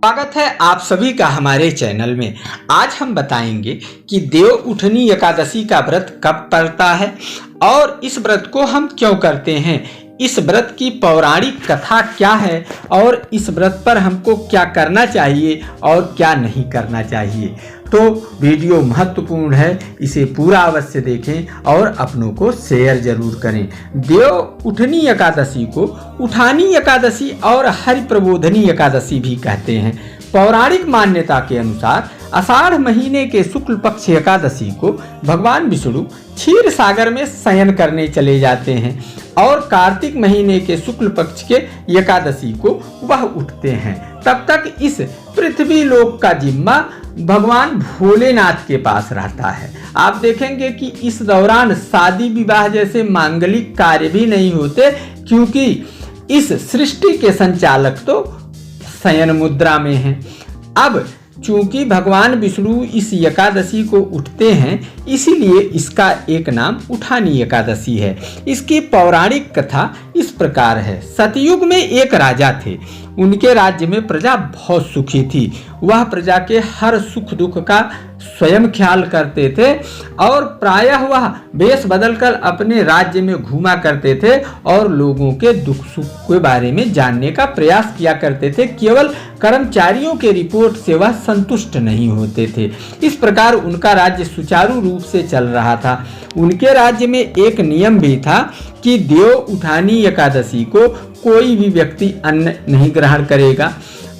स्वागत है आप सभी का हमारे चैनल में। आज हम बताएंगे कि देव उठनी एकादशी का व्रत कब पड़ता है और इस व्रत को हम क्यों करते हैं, इस व्रत की पौराणिक कथा क्या है और इस व्रत पर हमको क्या करना चाहिए और क्या नहीं करना चाहिए। तो वीडियो महत्वपूर्ण है, इसे पूरा अवश्य देखें और अपनों को शेयर जरूर करें। देव उठनी एकादशी को उठानी एकादशी और हरि प्रबोधनी एकादशी भी कहते हैं। पौराणिक मान्यता के अनुसार आषाढ़ महीने के शुक्ल पक्ष एकादशी को भगवान विष्णु क्षीर सागर में शयन करने चले जाते हैं और कार्तिक महीने के शुक्ल पक्ष के एकादशी को वह उठते हैं। तब तक इस पृथ्वी लोक का जिम्मा भगवान भोलेनाथ के पास रहता है। आप देखेंगे कि इस दौरान शादी विवाह जैसे मांगलिक कार्य भी नहीं होते, क्योंकि इस सृष्टि के संचालक तो शयन मुद्रा में हैं। अब चूंकि भगवान विष्णु इस एकादशी को उठते हैं, इसीलिए इसका एक नाम उठानी एकादशी है। इसकी पौराणिक कथा इस प्रकार है। सतयुग में एक राजा थे। उनके राज्य में प्रजा बहुत सुखी थी। वह प्रजा के हर सुख दुख का स्वयं ख्याल करते थे और प्रायः वह वेश बदलकर अपने राज्य में घूमा करते थे और लोगों के दुख सुख के बारे में जानने का प्रयास किया करते थे। केवल कर्मचारियों के रिपोर्ट से वह संतुष्ट नहीं होते थे। इस प्रकार उनका राज्य सुचारू रूप से चल रहा था। उनके राज्य में एक नियम भी था कि देव उठानी एकादशी को कोई भी व्यक्ति अन्न नहीं ग्रहण करेगा,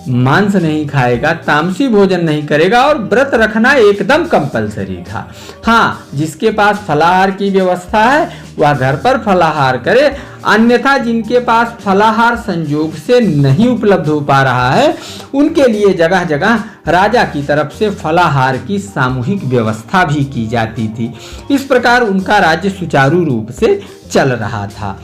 मांस नहीं खाएगा, तामसी भोजन नहीं करेगा और व्रत रखना एकदम कंपलसरी था। हाँ, जिसके पास फलाहार की व्यवस्था है वह घर पर फलाहार करे, अन्यथा जिनके पास फलाहार संयोग से नहीं उपलब्ध हो पा रहा है उनके लिए जगह जगह राजा की तरफ से फलाहार की सामूहिक व्यवस्था भी की जाती थी। इस प्रकार उनका राज्य सुचारू रूप से चल रहा था।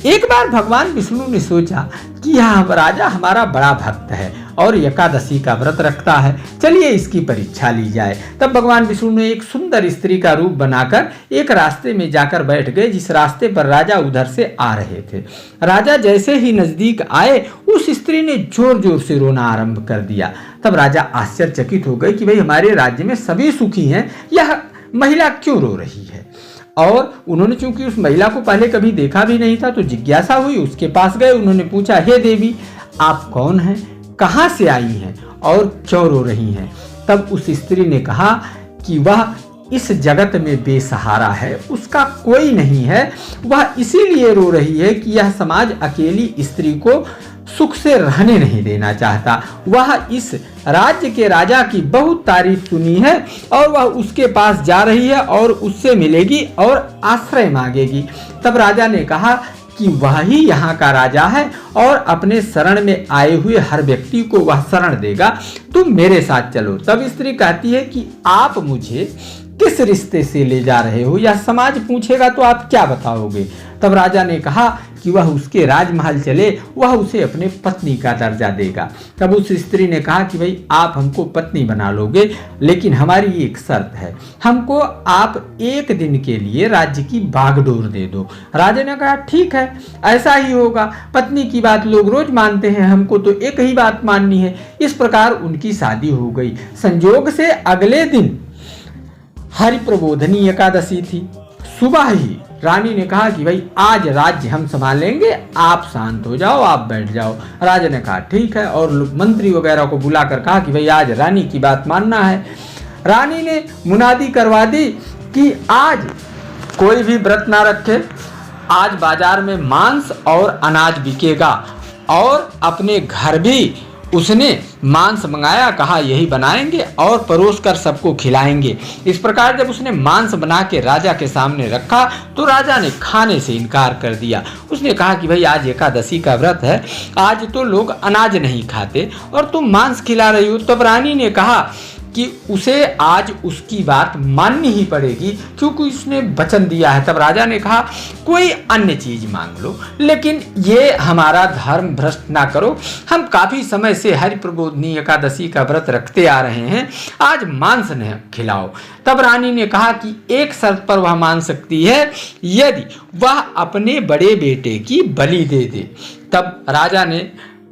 एक बार भगवान विष्णु ने सोचा कि यह राजा हमारा बड़ा भक्त है और एकादशी का व्रत रखता है, चलिए इसकी परीक्षा ली जाए। तब भगवान विष्णु ने एक सुंदर स्त्री का रूप बनाकर एक रास्ते में जाकर बैठ गए, जिस रास्ते पर राजा उधर से आ रहे थे। राजा जैसे ही नजदीक आए, उस स्त्री ने जोर जोर से रोना आरंभ कर दिया। तब राजा आश्चर्यचकित हो गए कि भाई हमारे राज्य में सभी सुखी हैं, यह महिला क्यों रो रही है। और उन्होंने चूंकि उस महिला को पहले कभी देखा भी नहीं था तो जिज्ञासा हुई, उसके पास गए। उन्होंने पूछा, हे देवी, आप कौन हैं, कहाँ से आई हैं और क्यों रो रही हैं। तब उस स्त्री ने कहा कि वह इस जगत में बेसहारा है, उसका कोई नहीं है, वह इसीलिए रो रही है कि यह समाज अकेली स्त्री को सुख से रहने नहीं देना चाहता। वह इस राज्य के राजा की बहुत तारीफ सुनी है और वह उसके पास जा रही है और उससे मिलेगी और आश्रय मांगेगी। तब राजा ने कहा कि वह ही यहाँ का राजा है और अपने शरण में आए हुए हर व्यक्ति को वह शरण देगा, तुम मेरे साथ चलो। तब स्त्री कहती है कि आप मुझे किस रिश्ते से ले जा रहे हो, या समाज पूछेगा तो आप क्या बताओगे। तब राजा ने कहा कि वह उसके राजमहल चले, वह उसे अपने पत्नी का दर्जा देगा। तब उस स्त्री ने कहा कि भाई आप हमको पत्नी बना लोगे, लेकिन हमारी एक शर्त है, हमको आप एक दिन के लिए राज्य की बागडोर दे दो। राजा ने कहा ठीक है, ऐसा ही होगा, पत्नी की बात लोग रोज मानते हैं, हमको तो एक ही बात माननी है। इस प्रकार उनकी शादी हो गई। संयोग से अगले दिन हरि प्रबोधनी एकादशी थी। सुबह ही रानी ने कहा कि भाई आज राज्य हम संभालेंगे, आप शांत हो जाओ, आप बैठ जाओ। राजा ने कहा ठीक है और मंत्री वगैरह को बुलाकर कहा कि भाई आज रानी की बात मानना है। रानी ने मुनादी करवा दी कि आज कोई भी व्रत ना रखे, आज बाजार में मांस और अनाज बिकेगा और अपने घर भी उसने मांस मंगाया, कहा यही बनाएंगे और परोस कर सबको खिलाएंगे। इस प्रकार जब उसने मांस बना के राजा के सामने रखा तो राजा ने खाने से इनकार कर दिया। उसने कहा कि भाई आज एकादशी का व्रत है, आज तो लोग अनाज नहीं खाते और तुम मांस खिला रही हो। तब रानी ने कहा कि उसे आज उसकी बात माननी ही पड़ेगी, क्योंकि उसने वचन दिया है। तब राजा ने कहा कोई अन्य चीज मांग लो, लेकिन ये हमारा धर्म भ्रष्ट ना करो, हम काफी समय से हरि प्रबोधनी एकादशी का व्रत रखते आ रहे हैं, आज मांस न खिलाओ। तब रानी ने कहा कि एक शर्त पर वह मान सकती है, यदि वह अपने बड़े बेटे की बलि दे दे। तब राजा ने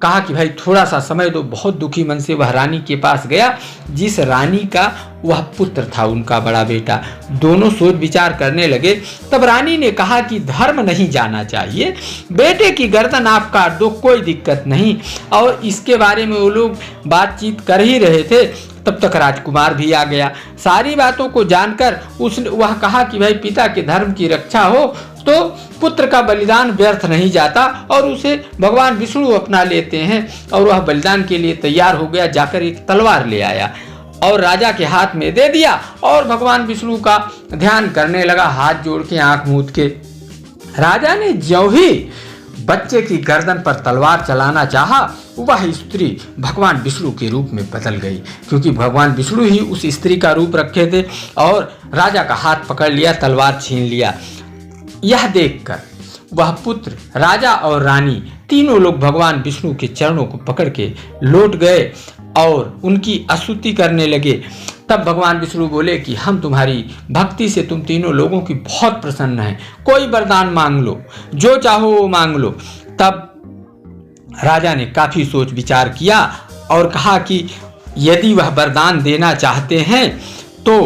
कहा कि भाई थोड़ा सा समय दो। बहुत दुखी मन से वह रानी के पास गया, जिस रानी का वह पुत्र था, उनका बड़ा बेटा। दोनों सोच विचार करने लगे। तब रानी ने कहा कि धर्म नहीं जाना चाहिए, बेटे की गर्दन आप काट दो, कोई दिक्कत नहीं। और इसके बारे में वो लोग बातचीत कर ही रहे थे, तब तक राजकुमार भी आ गया। सारी बातों को जानकर उसने वह कहा कि भाई पिता के धर्म की रक्षा हो तो पुत्र का बलिदान व्यर्थ नहीं जाता, और उसे भगवान विष्णु अपना लेते हैं। और वह बलिदान के लिए तैयार हो गया, जाकर एक तलवार ले आया और राजा के हाथ में दे दिया और भगवान विष्णु का ध्यान करने लगा, हाथ जोड़ के, आंख मूंद के। राजा ने ज्यों ही बच्चे की गर्दन पर तलवार चलाना चाहा, वह स्त्री भगवान विष्णु के रूप में बदल गई, क्योंकि भगवान विष्णु ही उस स्त्री का रूप रखे थे। और राजा का हाथ पकड़ लिया, तलवार छीन लिया। यह देखकर वह पुत्र, राजा और रानी तीनों लोग भगवान विष्णु के चरणों को पकड़ के लौट गए और उनकी स्तुति करने लगे। तब भगवान विष्णु बोले कि हम तुम्हारी भक्ति से तुम तीनों लोगों की बहुत प्रसन्न हैं, कोई वरदान मांग लो, जो चाहो वो मांग लो। तब राजा ने काफी सोच विचार किया और कहा कि यदि वह वरदान देना चाहते हैं तो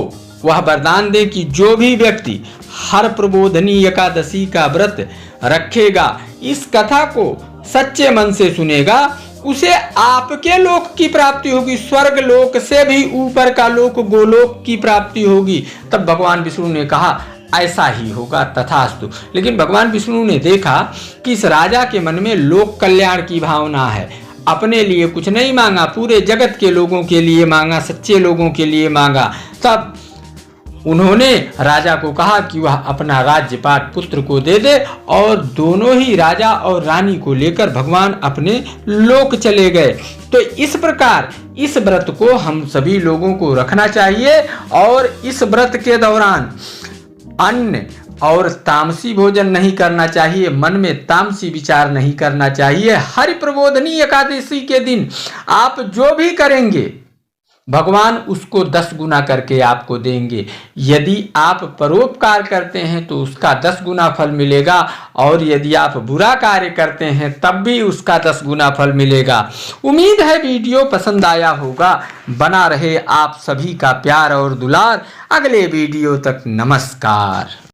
वह वरदान दे कि जो भी व्यक्ति हर प्रबोधनी एकादशी का व्रत रखेगा, इस कथा को सच्चे मन से सुनेगा, उसे आपके लोक की प्राप्ति होगी, स्वर्ग लोक से भी ऊपर का लोक गोलोक की प्राप्ति होगी। तब भगवान विष्णु ने कहा ऐसा ही होगा, तथास्तु। लेकिन भगवान विष्णु ने देखा कि इस राजा के मन में लोक कल्याण की भावना है, अपने लिए कुछ नहीं मांगा, पूरे जगत के लोगों के लिए मांगा, सच्चे लोगों के लिए मांगा। तब उन्होंने राजा को कहा कि वह अपना राज्यपाट पुत्र को दे दे, और दोनों ही राजा और रानी को लेकर भगवान अपने लोक चले गए। तो इस प्रकार इस व्रत को हम सभी लोगों को रखना चाहिए, और इस व्रत के दौरान अन्न और तामसी भोजन नहीं करना चाहिए, मन में तामसी विचार नहीं करना चाहिए। हरि प्रबोधनी एकादशी के दिन आप जो भी करेंगे भगवान उसको 10 गुना करके आपको देंगे। यदि आप परोपकार करते हैं तो उसका 10 गुना फल मिलेगा, और यदि आप बुरा कार्य करते हैं तब भी उसका 10 गुना फल मिलेगा। उम्मीद है वीडियो पसंद आया होगा। बना रहे आप सभी का प्यार और दुलार। अगले वीडियो तक नमस्कार।